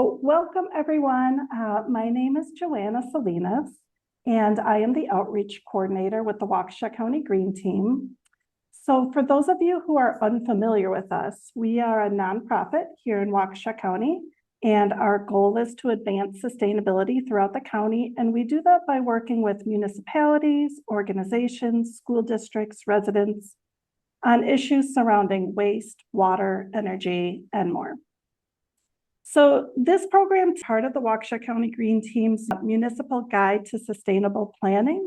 Welcome, everyone. My name is Joanna Salinas, and I am the Outreach Coordinator with the Waukesha County Green Team. So for those of you who are unfamiliar with us, we are a nonprofit here in Waukesha County, and our goal is to advance sustainability throughout the county, and we do that by working with municipalities, organizations, school districts, residents on issues surrounding waste, water, energy, and more. So this program is part of the Waukesha County Green Team's Municipal Guide to Sustainable Planning.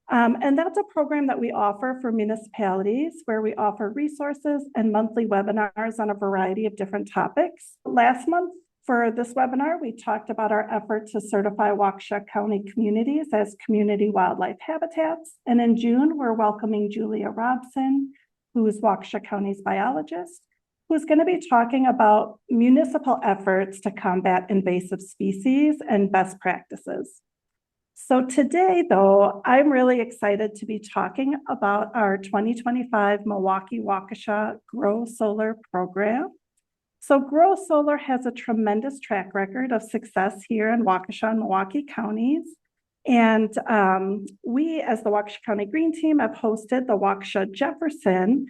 And that's a program that we offer for municipalities where we offer resources and monthly webinars on a variety of different topics. Last month for this webinar, we talked about our effort to certify Waukesha County communities as community wildlife habitats. And in June, we're welcoming Julia Robson, who is Waukesha County's biologist, who's going to be talking about municipal efforts to combat invasive species and best practices. So today, though, I'm really excited to be talking about our 2025 Milwaukee-Waukesha Grow Solar program. So Grow Solar has a tremendous track record of success here in Waukesha and Milwaukee counties. And we, as the Waukesha County Green Team, have hosted the Waukesha Jefferson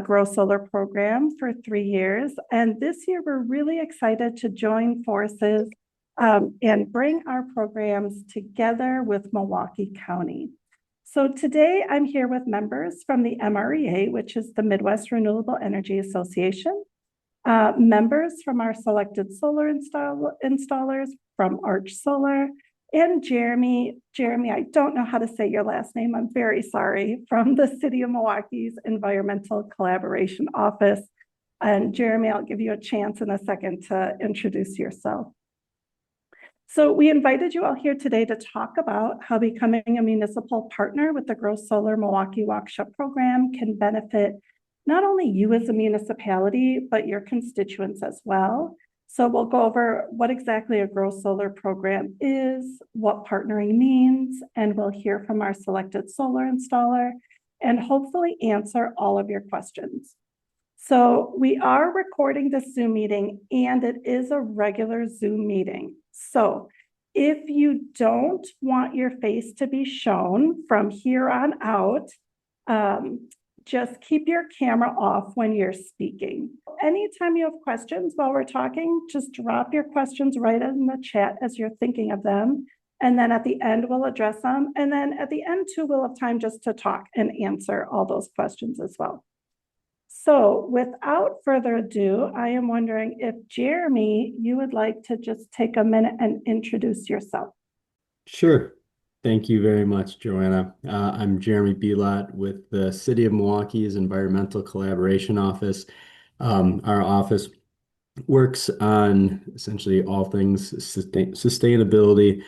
Grow Solar program for 3 years. And this year, we're really excited to join forces and bring our programs together with Milwaukee County. So today, I'm here with members from the MREA, which is the Midwest Renewable Energy Association, members from our selected solar installers from Arch Solar, and Jeremy, I don't know how to say your last name, I'm very sorry, from the City of Milwaukee's Environmental Collaboration Office. And Jeremy, I'll give you a chance in a second to introduce yourself. So we invited you all here today to talk about how becoming a municipal partner with the Grow Solar Milwaukee-Waukesha program can benefit not only you as a municipality, but your constituents as well. So we'll go over what exactly a Grow Solar program is, what partnering means, and we'll hear from our selected solar installer and hopefully answer all of your questions. So we are recording this Zoom meeting, and it is a regular Zoom meeting. So if you don't want your face to be shown from here on out, just keep your camera off when you're speaking. Anytime you have questions while we're talking, just drop your questions right in the chat as you're thinking of them. And then at the end, we'll address them. And then at the end too, we'll have time just to talk and answer all those questions as well. So without further ado, I am wondering if Jeremy, you would like to just take a minute and introduce yourself. Sure. Thank you very much, Joanna. I'm Jeremy Belot with the City of Milwaukee's Environmental Collaboration Office. Our office works on essentially all things sustainability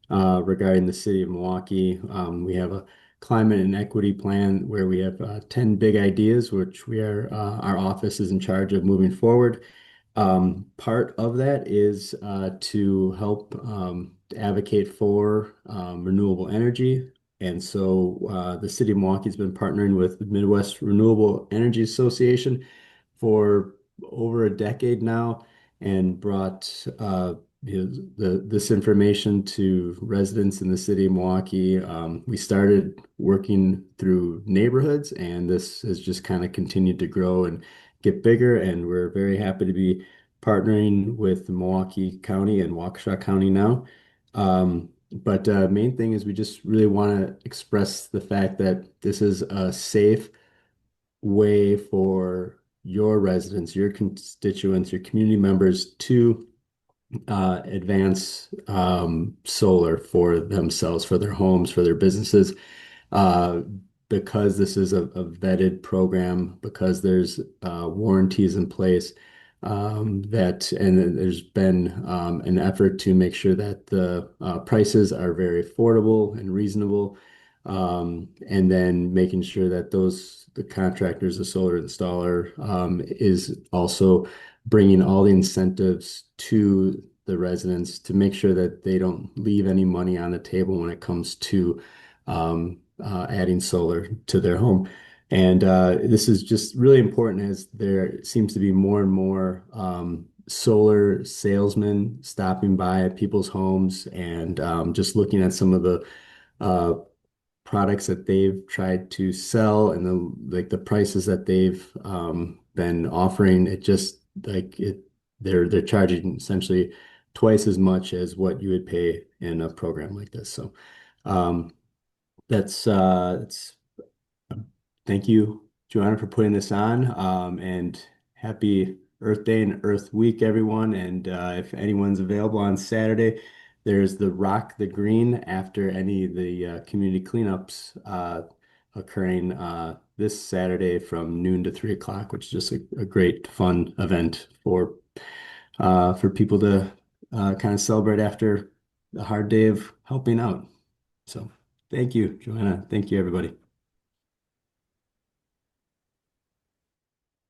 regarding the City of Milwaukee. We have a climate and equity plan where we have 10 big ideas, which our office is in charge of moving forward. Part of that is to help advocate for renewable energy. And so the City of Milwaukee has been partnering with the Midwest Renewable Energy Association for over a decade now and brought this information to residents in the City of Milwaukee. We started working through neighborhoods, and this has just kind of continued to grow and get bigger, and we're very happy to be partnering with Milwaukee County and Waukesha County now. But main thing is we just really want to express the fact that this is a safe way for your residents, your constituents, your community members to advance solar for themselves, for their homes, for their businesses. Because this is a vetted program, because there's warranties in place, and there's been an effort to make sure that the prices are very affordable and reasonable, and then making sure that the contractors, the solar installer, is also bringing all the incentives to the residents to make sure that they don't leave any money on the table when it comes to adding solar to their home. And this is just really important as there seems to be more and more solar salesmen stopping by at people's homes and just looking at some of the uh, products that they've tried to sell and the prices that they've been offering. It just like it they're charging essentially twice as much as what you would pay in a program like this. So um, that's thank you, Joanna, for putting this on. And happy Earth Day and Earth Week, everyone. And if anyone's available on Saturday, there's the Rock the Green after any of the community cleanups occurring this Saturday from noon to 3 o'clock, which is just a great fun event for people to kind of celebrate after a hard day of helping out. So thank you, Joanna. Thank you, everybody.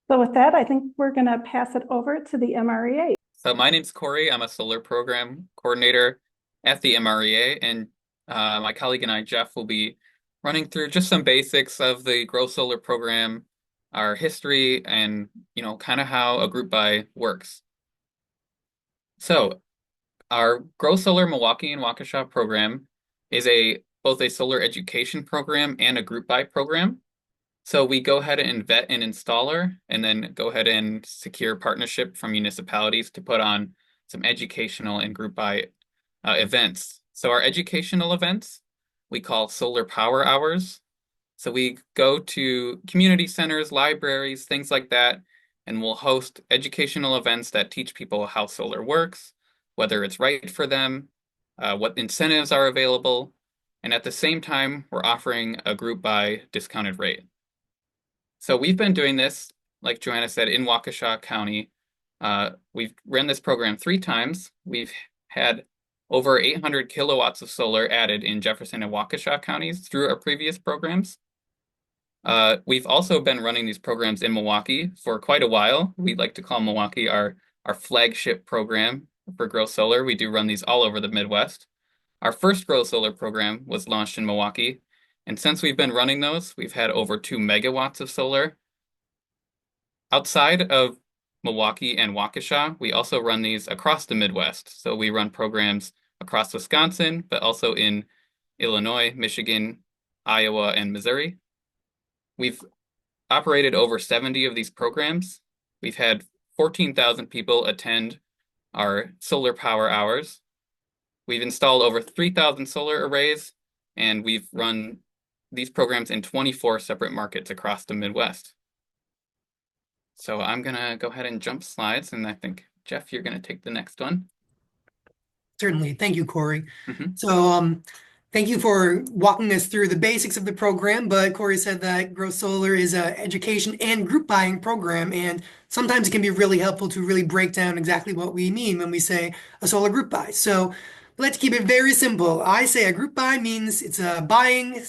So with that, I think we're going to pass it over to the MREA. So my name's Corey. I'm a solar program coordinator at the MREA, and my colleague and I, Jeff, will be running through just some basics of the Grow Solar program, our history, and kind of how a group buy works. So our Grow Solar Milwaukee and Waukesha program is both a solar education program and a group buy program. So we go ahead and vet an installer and then go ahead and secure partnership from municipalities to put on some educational and group buy events. So our educational events, we call solar power hours. So we go to community centers, libraries, things like that, and we'll host educational events that teach people how solar works, whether it's right for them, what incentives are available, and at the same time, we're offering a group buy discounted rate. So we've been doing this, like Joanna said, in Waukesha County. We've run this program 3 times. We've had over 800 kilowatts of solar added in Jefferson and Waukesha counties through our previous programs. We've also been running these programs in Milwaukee for quite a while. We'd like to call Milwaukee our flagship program for Grow Solar. We do run these all over the Midwest. Our first Grow Solar program was launched in Milwaukee. And since we've been running those, we've had over 2 megawatts of solar. Outside of Milwaukee and Waukesha, we also run these across the Midwest. So we run programs across Wisconsin, but also in Illinois, Michigan, Iowa, and Missouri. We've operated over 70 of these programs. We've had 14,000 people attend our solar power hours. We've installed over 3,000 solar arrays, and we've run these programs in 24 separate markets across the Midwest. So I'm going to go ahead and jump slides, and I think, Jeff, you're going to take the next one. Certainly. Thank you, Corey. Mm-hmm. So thank you for walking us through the basics of the program, but Corey said that Grow Solar is an education and group buying program, and sometimes it can be really helpful to really break down exactly what we mean when we say a solar group buy. So let's keep it very simple. I say a group buy means it's a buying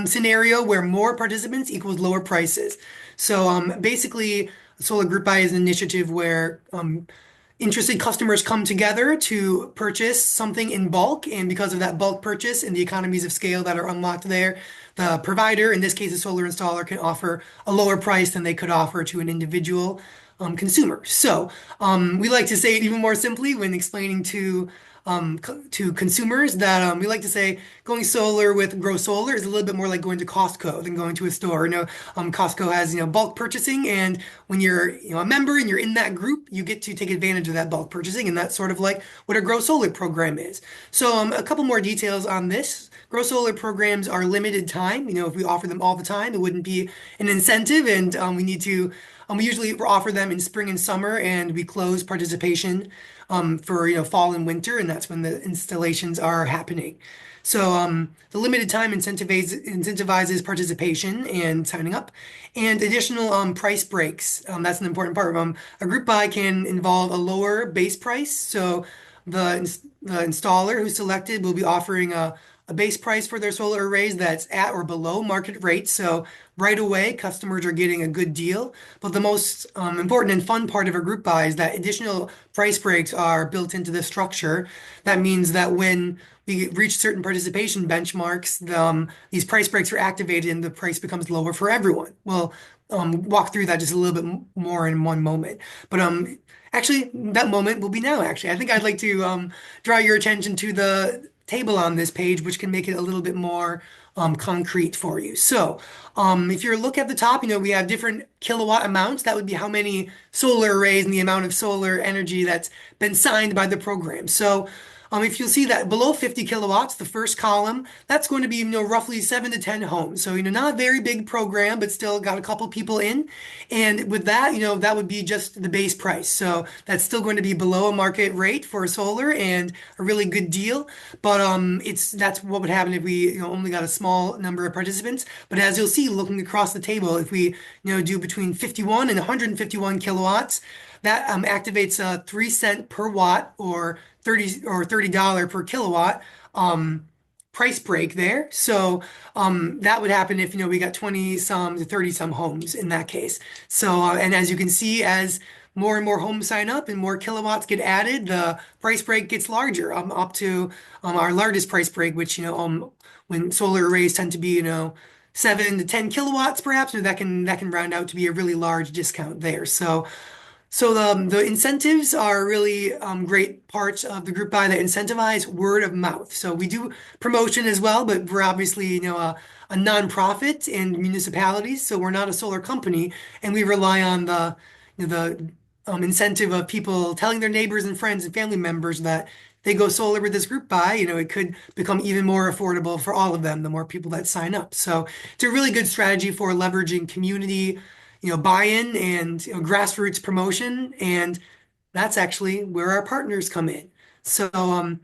scenario where more participants equals lower prices. So basically, a solar group buy is an initiative where interested customers come together to purchase something in bulk, and because of that bulk purchase and the economies of scale that are unlocked there, the provider, in this case a solar installer, can offer a lower price than they could offer to an individual consumer. So we like to say it even more simply when explaining to consumers that we like to say going solar with Grow Solar is a little bit more like going to Costco than going to a store. Costco has bulk purchasing, and when you're a member and you're in that group, you get to take advantage of that bulk purchasing, and that's sort of like what a Grow Solar program is. So a couple more details on this. Grow Solar programs are limited time. If we offer them all the time, it wouldn't be an incentive, and we usually offer them in spring and summer, and we close participation for fall and winter, and that's when the installations are happening. So the limited time incentivizes participation and signing up, and additional price breaks. That's an important part. A group buy can involve a lower base price. So the installer who's selected will be offering a base price for their solar arrays that's at or below market rate. So right away, customers are getting a good deal. But the most important and fun part of a group buy is that additional price breaks are built into the structure. That means that when we reach certain participation benchmarks, these price breaks are activated and the price becomes lower for everyone. Well, walk through that just a little bit more in one moment. But actually, that moment will be now, actually. I think I'd like to draw your attention to the table on this page, which can make it a little bit more concrete for you. So, if you look at the top, we have different kilowatt amounts. That would be how many solar arrays and the amount of solar energy that's been signed by the program. So, if you'll see that below 50 kilowatts, the first column, that's going to be, roughly 7 to 10 homes. So, not a very big program, but still got a couple people in. And with that, that would be just the base price. So that's still going to be below a market rate for solar and a really good deal. But that's what would happen if we, only got a small number of participants. But as you'll see, looking across the table, if we, do between 51 and 151 kilowatts, that activates a 3 cent per watt or $30 per kilowatt price break there. So that would happen if we got 20 some to 30 some homes in that case. So and as you can see, as more and more homes sign up and more kilowatts get added, the price break gets larger, up to our largest price break, which when solar arrays tend to be 7 to 10 kilowatts perhaps, that can round out to be a really large discount there. So the incentives are really great parts of the group buy that incentivize word of mouth. So we do promotion as well, but we're obviously a nonprofit in municipalities, so we're not a solar company, and we rely on the incentive of people telling their neighbors and friends and family members that they go solar with this group buy. It could become even more affordable for all of them, the more people that sign up. So it's a really good strategy for leveraging community buy-in and grassroots promotion, and that's actually where our partners come in. So,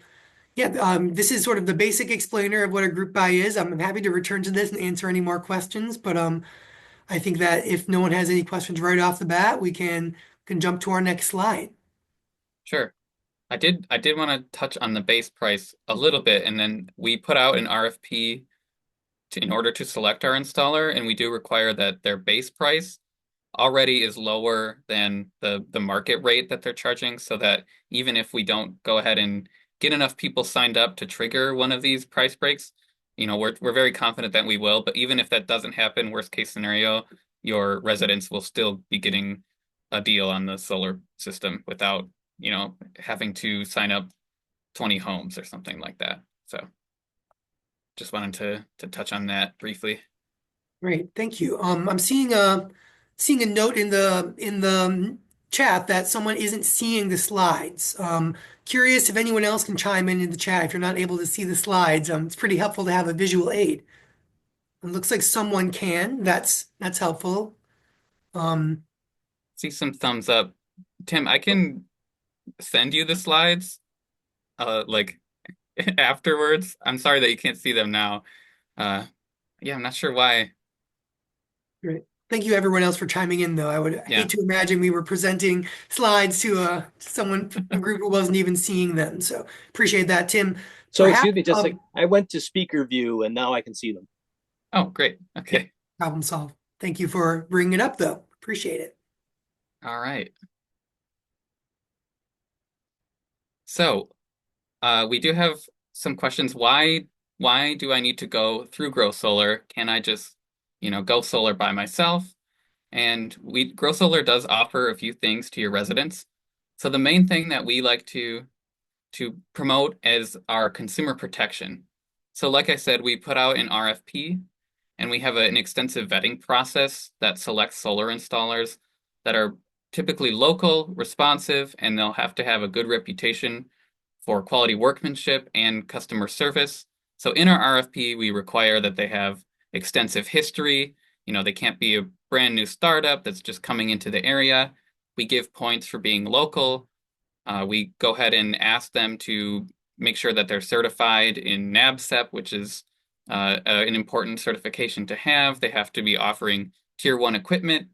yeah, this is sort of the basic explainer of what a group buy is. I'm happy to return to this and answer any more questions, but I think that if no one has any questions right off the bat, we can jump to our next slide. Sure. I did want to touch on the base price a little bit, and then we put out an RFP in order to select our installer, and we do require that their base price already is lower than the market rate that they're charging, so that even if we don't go ahead and get enough people signed up to trigger one of these price breaks, we're very confident that we will. But even if that doesn't happen, worst case scenario, your residents will still be getting a deal on the solar system without, having to sign up 20 homes or something like that. So just wanted to touch on that briefly. Great, thank you. I'm seeing a note in the chat that someone isn't seeing the slides. Curious if anyone else can chime in the chat if you're not able to see the slides. It's pretty helpful to have a visual aid. It looks like someone can. That's helpful. See some thumbs up. Tim, I can send you the slides like afterwards. I'm sorry that you can't see them now. Yeah, I'm not sure why. Great. Thank you everyone else for chiming in though. I would hate to imagine we were presenting slides to someone, a group who wasn't even seeing them. So appreciate that, Tim. So excuse me, just like I went to speaker view and now I can see them. Oh, great. Okay. Problem solved. Thank you for bringing it up though. Appreciate it. All right. So we do have some questions. Why do I need to go through Grow Solar? Can I just, go solar by myself? And Grow Solar does offer a few things to your residents. So the main thing that we like to promote is our consumer protection. So like I said, we put out an RFP and we have an extensive vetting process that selects solar installers that are typically local, responsive, and they'll have to have a good reputation for quality workmanship and customer service. So in our RFP, we require that they have extensive history. They can't be a brand new startup that's just coming into the area. We give points for being local. We go ahead and ask them to make sure that they're certified in NABCEP, which is an important certification to have. They have to be offering Tier 1 equipment.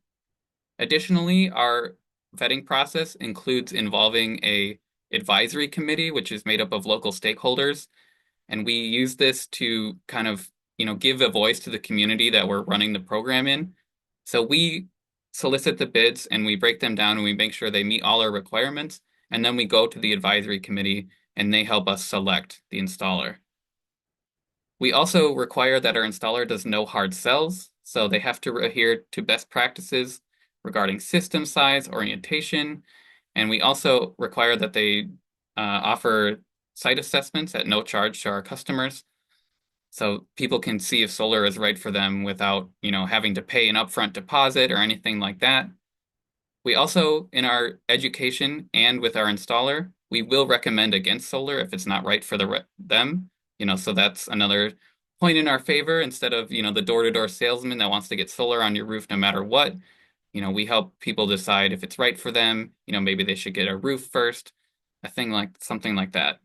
Additionally, our vetting process includes involving a advisory committee, which is made up of local stakeholders. And we use this to kind of, give a voice to the community that we're running the program in. So we solicit the bids and we break them down and we make sure they meet all our requirements. And then we go to the advisory committee and they help us select the installer. We also require that our installer does no hard sells. So they have to adhere to best practices regarding system size, orientation, and we also require that they offer site assessments at no charge to our customers. So people can see if solar is right for them without, having to pay an upfront deposit or anything like that. We also, in our education and with our installer, we will recommend against solar if it's not right for them. So that's another point in our favor instead of, the door-to-door salesman that wants to get solar on your roof no matter what. We help people decide if it's right for them. Maybe they should get a roof first, something like that.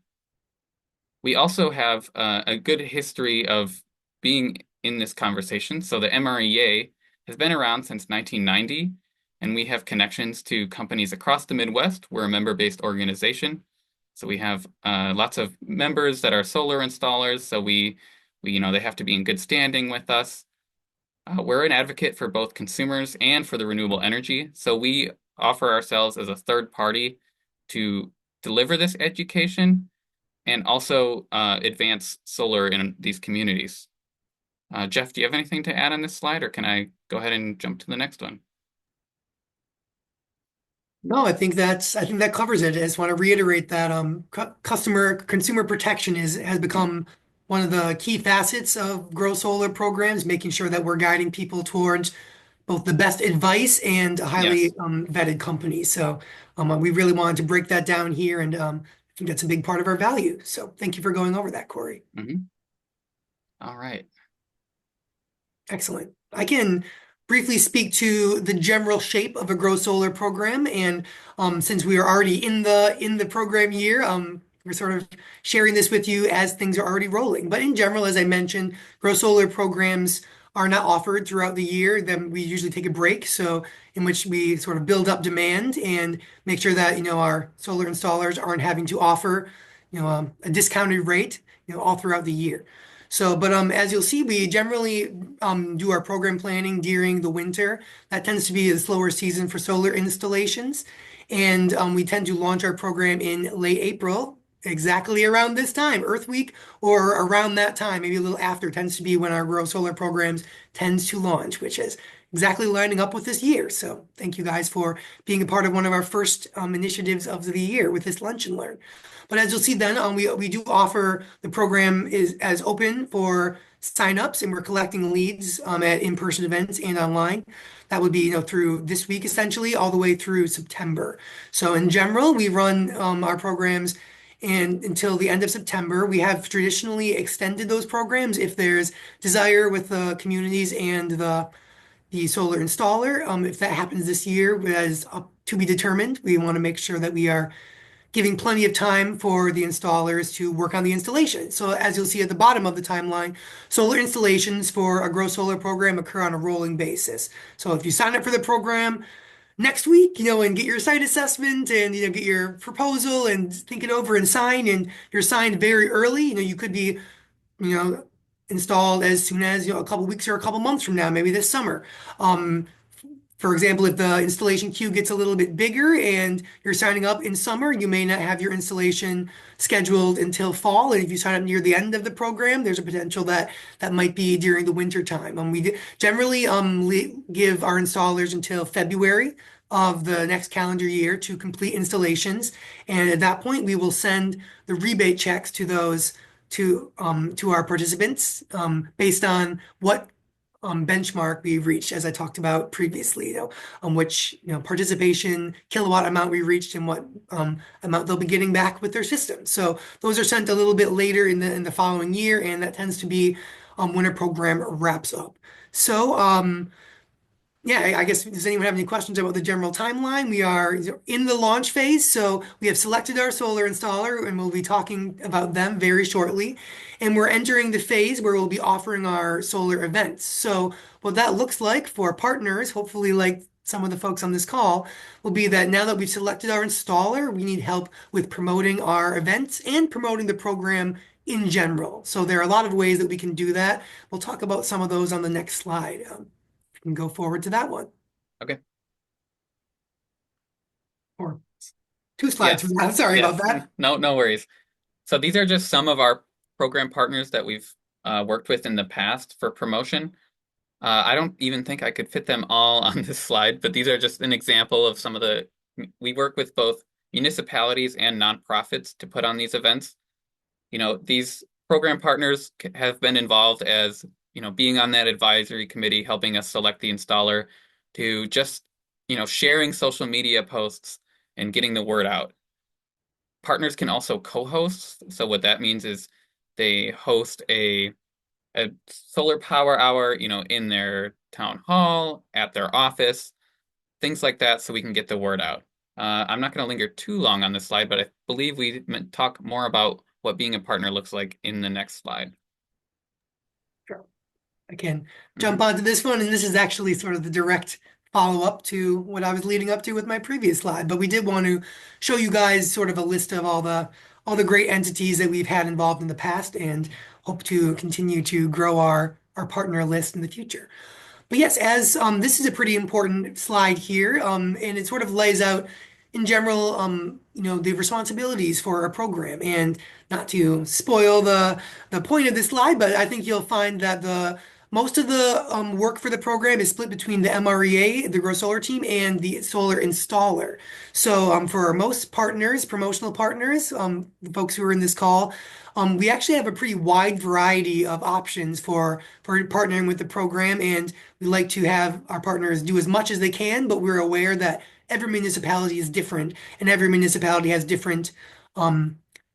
We also have a good history of being in this conversation. So the MREA has been around since 1990, and we have connections to companies across the Midwest. We're a member-based organization. So we have lots of members that are solar installers. So we they have to be in good standing with us. We're an advocate for both consumers and for the renewable energy. So we offer ourselves as a third party to deliver this education and also advance solar in these communities. Jeff, do you have anything to add on this slide, or can I go ahead and jump to the next one? No, I think that covers it. I just want to reiterate that consumer protection has become one of the key facets of Grow Solar programs, making sure that we're guiding people towards both the best advice and a highly Yes. vetted company. So we really wanted to break that down here, and I think that's a big part of our value. So thank you for going over that, Corey. All right. Excellent. I can briefly speak to the general shape of a Grow Solar program, and since we are already in the program year, we're sort of sharing this with you as things are already rolling. But in general, as I mentioned, Grow Solar programs are not offered throughout the year. Then we usually take a break, so in which we sort of build up demand and make sure that our solar installers aren't having to offer a discounted rate all throughout the year. So, but as you'll see, we generally do our program planning during the winter. That tends to be a slower season for solar installations. And we tend to launch our program in late April, exactly around this time, Earth Week, or around that time, maybe a little after, tends to be when our Grow Solar programs tends to launch, which is exactly lining up with this year. So thank you guys for being a part of one of our first initiatives of the year with this Lunch and Learn. But as you'll see then, we do offer the program is as open for signups, and we're collecting leads at in-person events and online. That would be through this week essentially all the way through September. So in general, we run our programs and until the end of September. We have traditionally extended those programs if there's desire with the communities and the solar installer. If that happens this year, as up to be determined, we want to make sure that we are giving plenty of time for the installers to work on the installation. So as you'll see at the bottom of the timeline, solar installations for a Grow Solar program occur on a rolling basis. So if you sign up for the program next week, and get your site assessment and, get your proposal and think it over and sign, and you're signed very early, you could be, installed as soon as, a couple weeks or a couple months from now, maybe this summer. For example, if the installation queue gets a little bit bigger and you're signing up in summer, you may not have your installation scheduled until fall. And if you sign up near the end of the program, there's a potential that might be during the winter time. We generally give our installers until February of the next calendar year to complete installations. And at that point, we will send the rebate checks to those to our participants based on what benchmark we've reached, as I talked about previously, which participation kilowatt amount we reached and what amount they'll be getting back with their system. So those are sent a little bit later in the following year, and that tends to be when a program wraps up. So yeah, I guess, does anyone have any questions about the general timeline? We are in the launch phase, so we have selected our solar installer, and we'll be talking about them very shortly. And we're entering the phase where we'll be offering our solar events. So what that looks like for partners, hopefully like some of the folks on this call, will be that now that we've selected our installer, we need help with promoting our events and promoting the program in general. So there are a lot of ways that we can do that. We'll talk about some of those on the next slide. Can go forward to that one. Okay. Or 2 slides Yes. from that. Sorry about that. No worries. So these are just some of our program partners that we've worked with in the past for promotion. I don't even think I could fit them all on this slide, but these are just an example of some of we work with both municipalities and nonprofits to put on these events. These program partners have been involved as, being on that advisory committee, helping us select the installer, to just, sharing social media posts and getting the word out. Partners can also co-host. So what that means is they host a solar power hour, in their town hall, at their office, things like that, so we can get the word out. I'm not going to linger too long on this slide, but I believe we talk more about what being a partner looks like in the next slide. Sure. I can jump onto this one, and this is actually sort of the direct follow-up to what I was leading up to with my previous slide. But we did want to show you guys sort of a list of all the great entities that we've had involved in the past, and hope to continue to grow our partner list in the future. But yes, as this is a pretty important slide here, and it sort of lays out in general, the responsibilities for a program. And not to spoil the point of this slide, but I think you'll find that most of the work for the program is split between the MREA, the Grow Solar team, and the solar installer. So for most partners, promotional partners, the folks who are in this call, we actually have a pretty wide variety of options for partnering with the program, and we like to have our partners do as much as they can, but we're aware that every municipality is different, and every municipality has different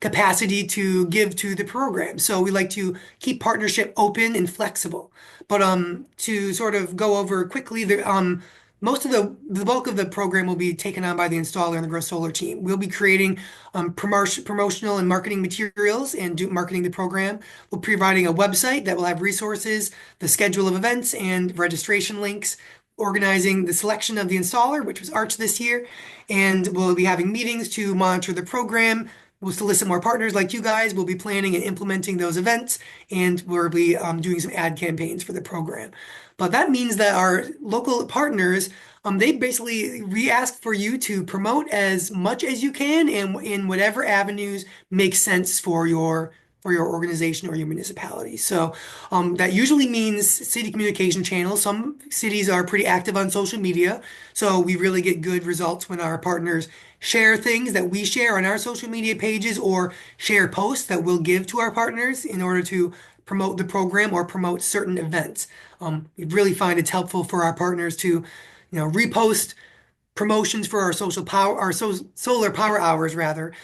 capacity to give to the program. So we like to keep partnership open and flexible. But to sort of go over quickly, most of the bulk of the program will be taken on by the installer and the Grow Solar team. We'll be creating promotional and marketing materials and marketing the program. We'll be providing a website that will have resources, the schedule of events, and registration links, organizing the selection of the installer, which was Arch this year, and we'll be having meetings to monitor the program. We'll solicit more partners like you guys. We'll be planning and implementing those events, and we'll be doing some ad campaigns for the program. But that means that our local partners, they basically ask for you to promote as much as you can, and in whatever avenues make sense for your organization or your municipality. So that usually means city communication channels. Some cities are pretty active on social media, so we really get good results when our partners share things that we share on our social media pages, or share posts that we'll give to our partners in order to promote the program or promote certain events. We really find it's helpful for our partners to, repost promotions for our solar power hours, rather,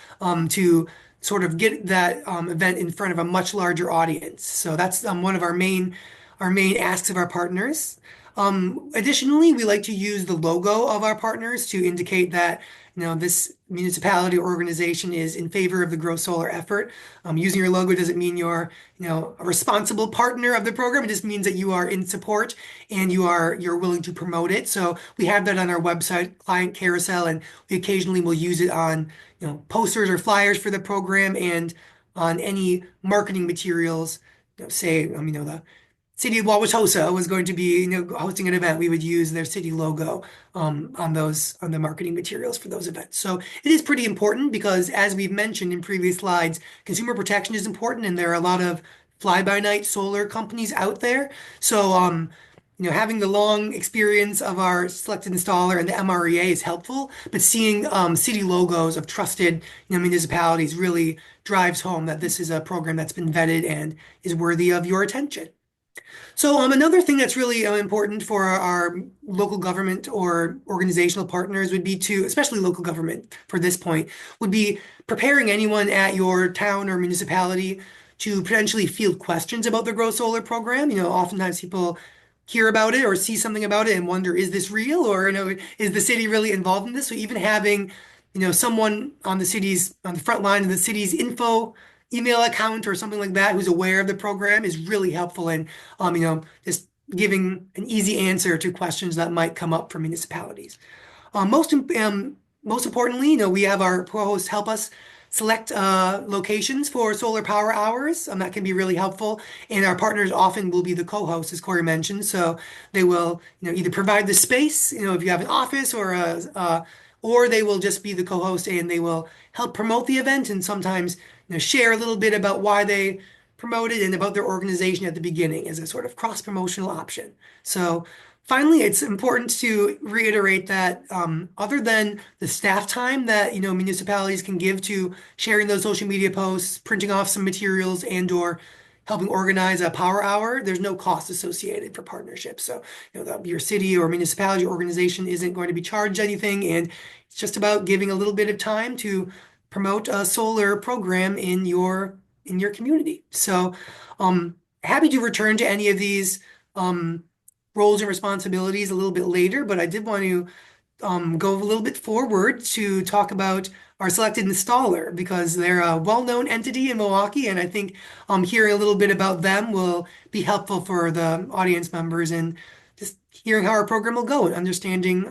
to sort of get that event in front of a much larger audience. So that's one of our main asks of our partners. Additionally, we like to use the logo of our partners to indicate that this municipality or organization is in favor of the Grow Solar effort. Using your logo doesn't mean you're a responsible partner of the program. It just means that you are in support and you're willing to promote it. So we have that on our website, client carousel, and we occasionally will use it on posters or flyers for the program, and on any marketing materials. Say the City of Waukesha was going to be hosting an event, we would use their city logo on the marketing materials for those events. So it is pretty important because, as we've mentioned in previous slides, consumer protection is important, and there are a lot of fly-by-night solar companies out there. So having the long experience of our selected installer and the MREA is helpful, but seeing city logos of trusted municipalities really drives home that this is a program that's been vetted and is worthy of your attention. So another thing that's really important for our local government or organizational partners would be to, especially local government for this point, would be preparing anyone at your town or municipality to potentially field questions about the Grow Solar program. Oftentimes people hear about it or see something about it and wonder, is this real? Or, is the city really involved in this? So even having, someone on the front line of the city's email account or something like that who's aware of the program is really helpful in, just giving an easy answer to questions that might come up for municipalities. Most importantly, we have our co-hosts help us select locations for solar power hours. That can be really helpful, and our partners often will be the co-hosts, as Corey mentioned. So they will, either provide the space, if you have an office, or they will just be the co-host and they will help promote the event, and sometimes share a little bit about why they promoted and about their organization at the beginning as a sort of cross-promotional option. So finally, it's important to reiterate that other than the staff time that municipalities can give to sharing those social media posts, printing off some materials, and/or helping organize a power hour, there's no cost associated for partnerships. So your city or municipality organization isn't going to be charged anything, and it's just about giving a little bit of time to promote a solar program in your community. So happy to return to any of these roles and responsibilities a little bit later, but I did want to go a little bit forward to talk about our selected installer because they're a well-known entity in Milwaukee, and I think hearing a little bit about them will be helpful for the audience members and just hearing how our program will go and understanding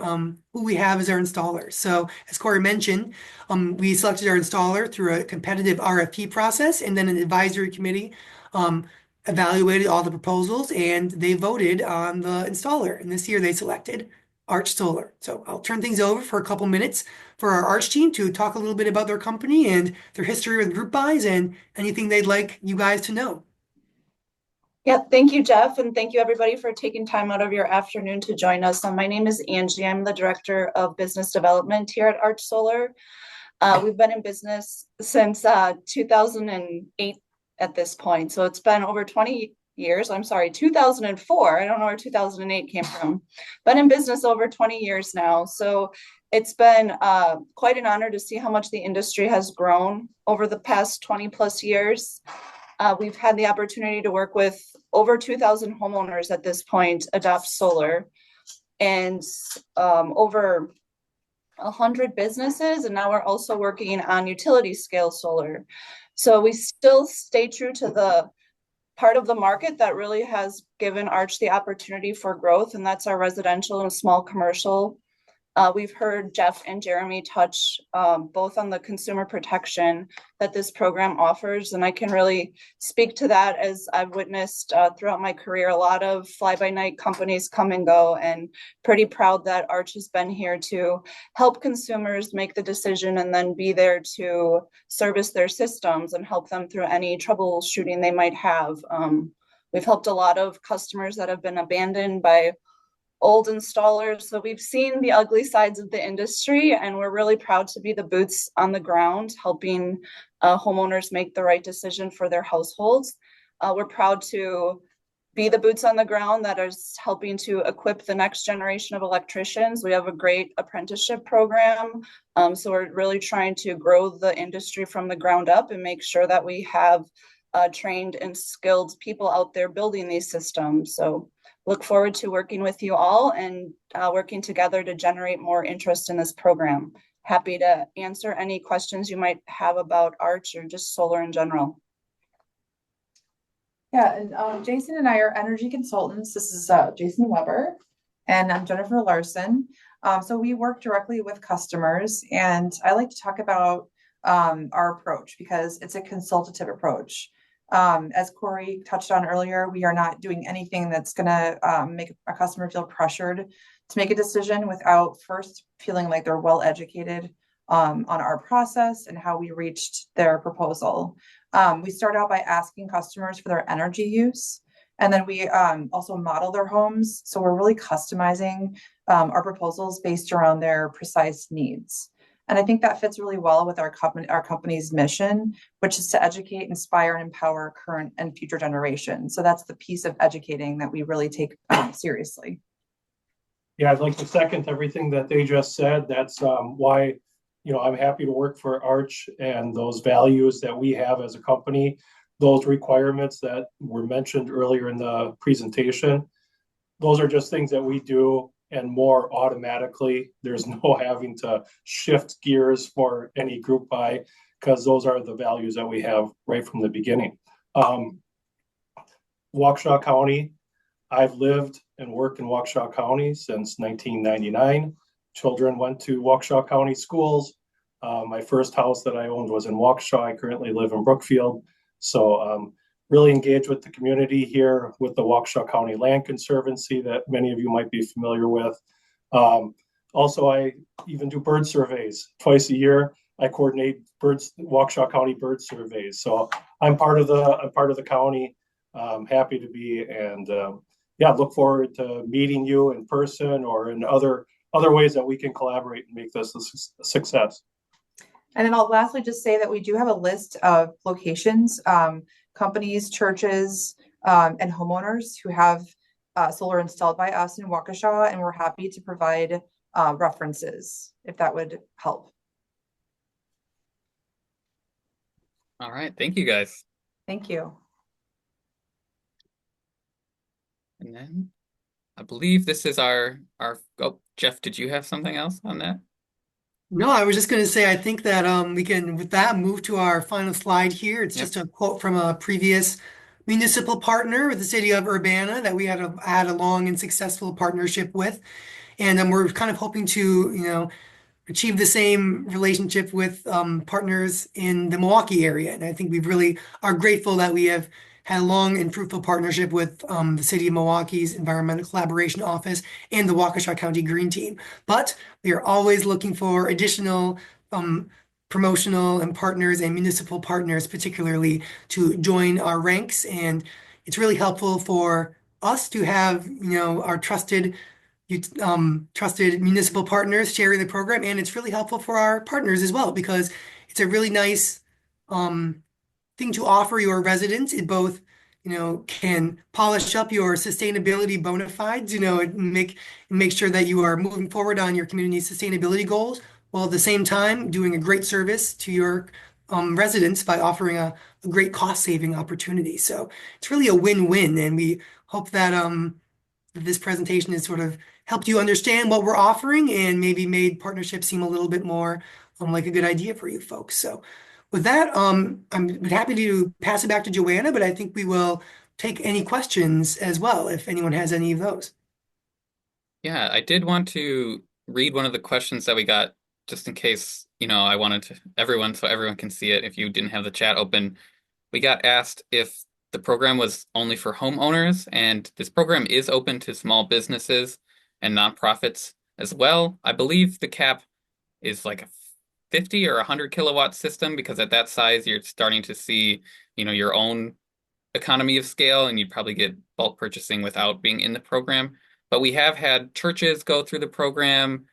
who we have as our installer. So as Corey mentioned, we selected our installer through a competitive RFP process, and then an advisory committee evaluated all the proposals, and they voted on the installer. And this year they selected Arch Solar. So I'll turn things over for a couple minutes for our Arch team to talk a little bit about their company and their history with group buys and anything they'd like you guys to know. Yeah, thank you, Jeff, and thank you everybody for taking time out of your afternoon to join us. My name is Angie. I'm the Director of Business Development here at Arch Solar. We've been in business since 2008 at this point. So it's been over 20 years. I'm sorry, 2004. I don't know where 2008 came from. Been in business over 20 years now. So it's been quite an honor to see how much the industry has grown over the past 20 plus years. We've had the opportunity to work with over 2,000 homeowners at this point adopt solar, and over 100 businesses, and now we're also working on utility scale solar. So we still stay true to the part of the market that really has given Arch the opportunity for growth, and that's our residential and small commercial. We've heard Jeff and Jeremy touch both on the consumer protection that this program offers, and I can really speak to that as I've witnessed throughout my career a lot of fly-by-night companies come and go, and pretty proud that Arch has been here to help consumers make the decision and then be there to service their systems and help them through any troubleshooting they might have. We've helped a lot of customers that have been abandoned by old installers. So we've seen the ugly sides of the industry, and we're really proud to be the boots on the ground, helping homeowners make the right decision for their households. We're proud to be the boots on the ground that is helping to equip the next generation of electricians. We have a great apprenticeship program. So we're really trying to grow the industry from the ground up and make sure that we have trained and skilled people out there building these systems. So look forward to working with you all and working together to generate more interest in this program. Happy to answer any questions you might have about Arch or just solar in general. Yeah, and Jason and I are energy consultants. This is Jason Weber, and I'm Jennifer Larson. So we work directly with customers, and I like to talk about our approach because it's a consultative approach. As Corey touched on earlier, we are not doing anything that's going to make a customer feel pressured to make a decision without first feeling like they're well educated on our process and how we reached their proposal. We start out by asking customers for their energy use, and then we also model their homes. So we're really customizing our proposals based around their precise needs. And I think that fits really well with our company's mission, which is to educate, inspire, and empower current and future generations. So that's the piece of educating that we really take seriously. Yeah, I'd like to second everything that they just said. That's why, I'm happy to work for Arch, and those values that we have as a company, those requirements that were mentioned earlier in the presentation, those are just things that we do and more automatically. There's no having to shift gears for any group buy because those are the values that we have right from the beginning. Waukesha County, I've lived and worked in Waukesha County since 1999. Children went to Waukesha County schools. My first house that I owned was in Waukesha. I currently live in Brookfield. So really engage with the community here with the Waukesha County Land Conservancy that many of you might be familiar with. Also, I even do bird surveys twice a year I coordinate Waukesha County bird surveys. So I'm part of the county. Happy to be, and yeah, look forward to meeting you in person or in other ways that we can collaborate and make this a success. And then I'll lastly just say that we do have a list of locations, companies, churches, and homeowners who have solar installed by us in Waukesha, and we're happy to provide references if that would help. All right, thank you guys. Thank you. And then I believe this is our oh, Jeff, did you have something else on that? No, I was just going to say, I think that we can, with that, move to our final slide here. It's just a quote from a previous municipal partner with the city of Urbana that we had a long and successful partnership with. And we're kind of hoping to, achieve the same relationship with partners in the Milwaukee area. And I think we really are grateful that we have had a long and fruitful partnership with the City of Milwaukee's Environmental Collaboration Office and the Waukesha County Green Team. But we are always looking for additional promotional and partners and municipal partners, particularly to join our ranks. And it's really helpful for us to have, our trusted municipal partners sharing the program, and it's really helpful for our partners as well because it's a really nice thing to offer your residents. It both can polish up your sustainability bona fides, and make sure that you are moving forward on your community sustainability goals, while at the same time doing a great service to your residents by offering a great cost saving opportunity. So it's really a win-win, and we hope that this presentation has sort of helped you understand what we're offering and maybe made partnerships seem a little bit more like a good idea for you folks. So with that, I'm happy to pass it back to Joanna, but I think we will take any questions as well if anyone has any of those. Yeah, I did want to read one of the questions that we got just in case, I wanted to so everyone can see it if you didn't have the chat open. We got asked if the program was only for homeowners, and this program is open to small businesses and nonprofits as well. I believe the cap is like a 50 or 100 kilowatt system, because at that size, you're starting to see, your own economy of scale, and you'd probably get bulk purchasing without being in the program. But we have had churches go through the program,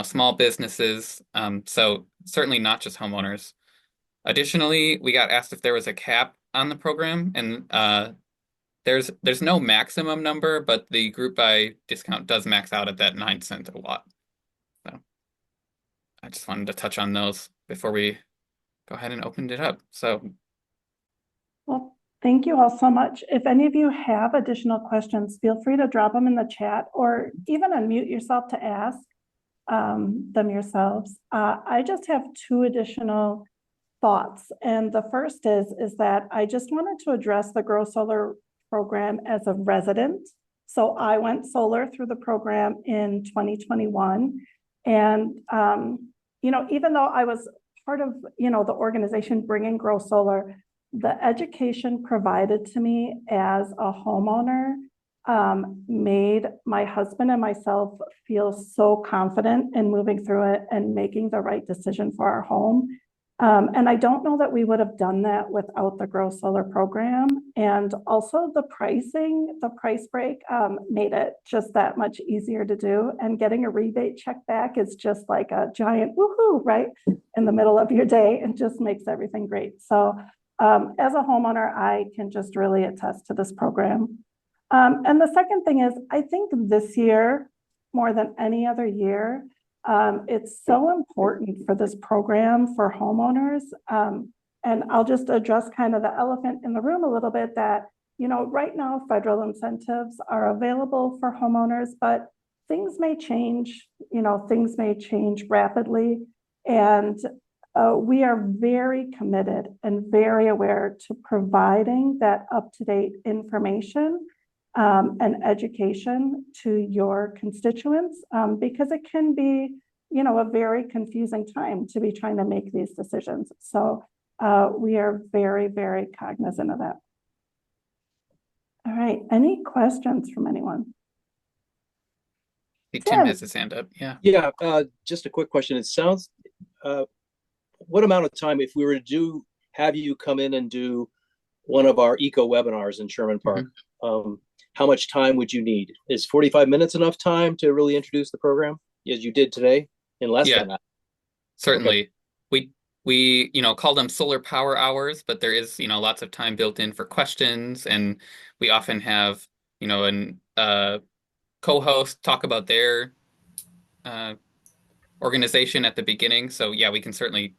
small businesses. So certainly not just homeowners. Additionally, we got asked if there was a cap on the program, and there's no maximum number, but the group buy discount does max out at that 9 cents a watt. So I just wanted to touch on those before we go ahead and open it up. So, well, thank you all so much. If any of you have additional questions, feel free to drop them in the chat or even unmute yourself to ask them yourselves. I just have 2 additional thoughts. And the first is that I just wanted to address the Grow Solar program as a resident. So I went solar through the program in 2021. And, even though I was part of, the organization bringing Grow Solar, the education provided to me as a homeowner made my husband and myself feel so confident in moving through it and making the right decision for our home. And I don't know that we would have done that without the Grow Solar program. And also the price break made it just that much easier to do. And getting a rebate check back is just like a giant woohoo, right? In the middle of your day, and just makes everything great. So as a homeowner, I can just really attest to this program. And the second thing is, I think this year, more than any other year, it's so important for this program for homeowners. And I'll just address kind of the elephant in the room a little bit that, right now federal incentives are available for homeowners, but things may change, things may change rapidly. And we are very committed and very aware to providing that up-to-date information and education to your constituents, because it can be, a very confusing time to be trying to make these decisions. So we are very, very cognizant of that. All right, any questions from anyone? Tim has his hand up. Yeah. Yeah, just a quick question. It sounds what amount of time, if we were to have you come in and do one of our eco webinars in Sherman Park, how much time would you need? Is 45 minutes enough time to really introduce the program as you did today in less than that? Certainly. Okay. We call them solar power hours, but there is, lots of time built in for questions, and we often have, an co-host talk about their organization at the beginning. So yeah, we can certainly,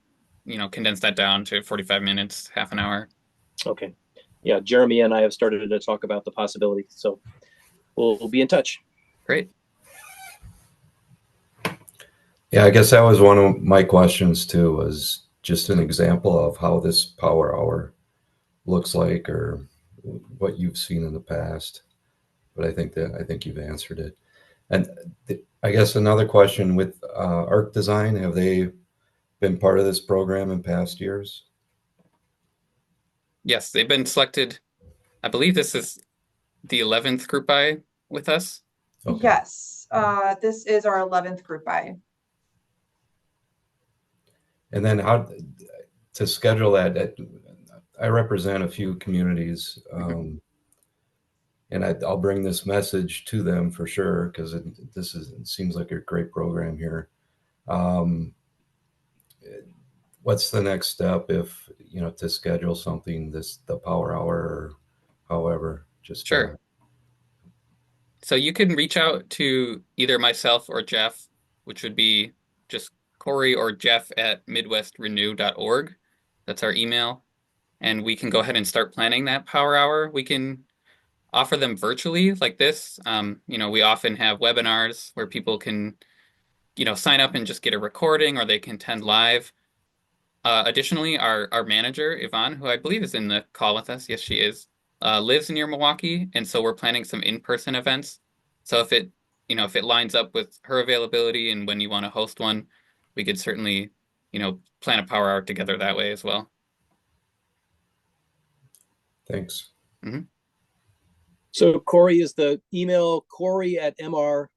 condense that down to 45 minutes, half an hour. Okay. Yeah, Jeremy and I have started to talk about the possibility, so we'll be in touch. Great. Yeah, I guess that was one of my questions too, was just an example of how this power hour looks like, or what you've seen in the past. But I think you've answered it. And I guess another question with Arc Design, have they been part of this program in past years? Yes, they've been selected. I believe this is the 11th group buy with us. Okay. Yes, this is our 11th group buy. And then how to schedule that? I represent a few communities, and I'll bring this message to them for sure, because it seems like a great program here. What's the next step if, to schedule something, the power hour or however? Just sure. So you can reach out to either myself or Jeff, which would be just Corey or Jeff at midwestrenew.org. That's our email. And we can go ahead and start planning that power hour. We can offer them virtually like this. We often have webinars where people can, sign up and just get a recording, or they can attend live. Additionally, our manager, Yvonne, who I believe is in the call with us, yes, she is, lives near Milwaukee. And so we're planning some in-person events. So if it lines up with her availability and when you want to host one, we could certainly, plan a power hour together that way as well. Thanks. Mm-hmm. So Corey, is the email corey@mrea.org?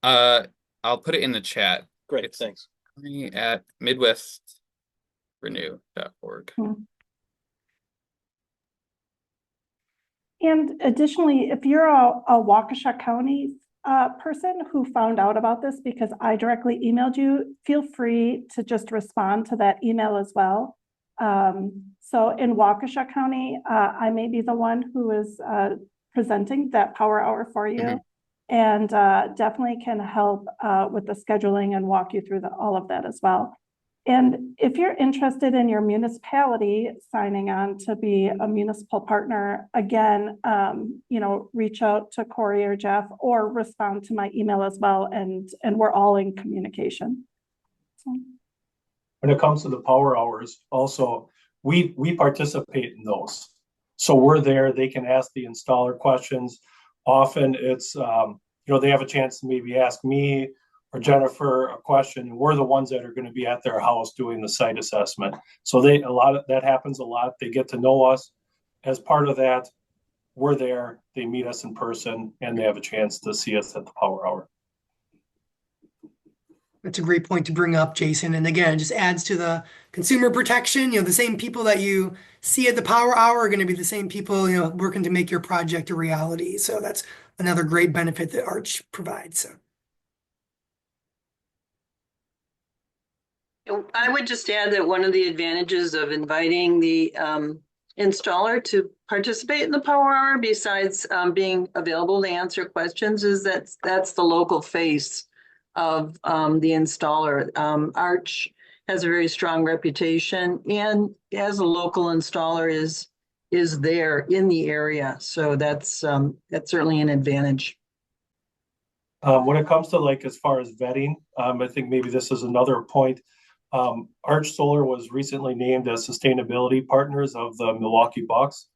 I'll put it in the chat. Great, thanks. Corey at midwestrenew.org. And additionally, if you're a Waukesha County person who found out about this because I directly emailed you, feel free to just respond to that email as well. So in Waukesha County, I may be the one who is presenting that power hour for you, and definitely can help with the scheduling and walk you through all of that as well. And if you're interested in your municipality signing on to be a municipal partner, again, reach out to Corey or Jeff, or respond to my email as well, and we're all in communication. So. When it comes to the power hours, also, we participate in those. So we're there, they can ask the installer questions. Often it's, they have a chance to maybe ask me or Jennifer a question, and we're the ones that are going to be at their house doing the site assessment. So that happens a lot. They get to know us. As part of that, we're there, they meet us in person, and they have a chance to see us at the power hour. That's a great point to bring up, Jason. And again, it just adds to the consumer protection. The same people that you see at the power hour are going to be the same people, working to make your project a reality. So that's another great benefit that Arch provides. So. I would just add that one of the advantages of inviting the installer to participate in the power hour, besides being available to answer questions, is that that's the local face of the installer. Arch has a very strong reputation, and as a local installer is there in the area, so that's certainly an advantage. When it comes to as far as vetting, I think maybe this is another point. Arch Solar was recently named as sustainability partners of the Milwaukee Bucks,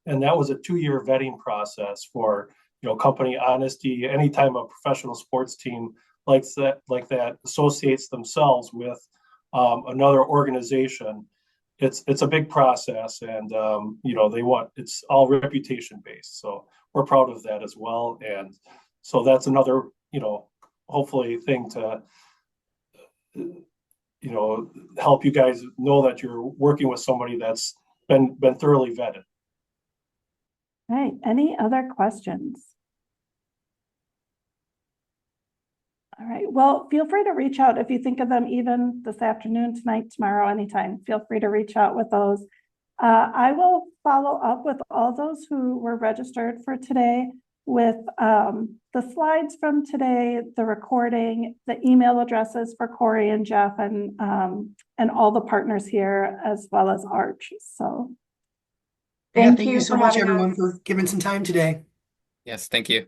and that was a 2-year vetting process for company honesty. Anytime a professional sports team like that associates themselves with another organization, it's a big process, and it's all reputation based. So we're proud of that as well, and so that's another hopefully thing to help you guys know that you're working with somebody that's been thoroughly vetted. Right, any other questions? All right, well, feel free to reach out if you think of them even this afternoon, tonight, tomorrow, anytime. Feel free to reach out with those. I will follow up with all those who were registered for today with the slides from today, the recording, the email addresses for Corey and Jeff, and all the partners here, as well as Arch. So Yeah, Thank thank you you so for much, having everyone, us. for giving some time today. Yes, thank you.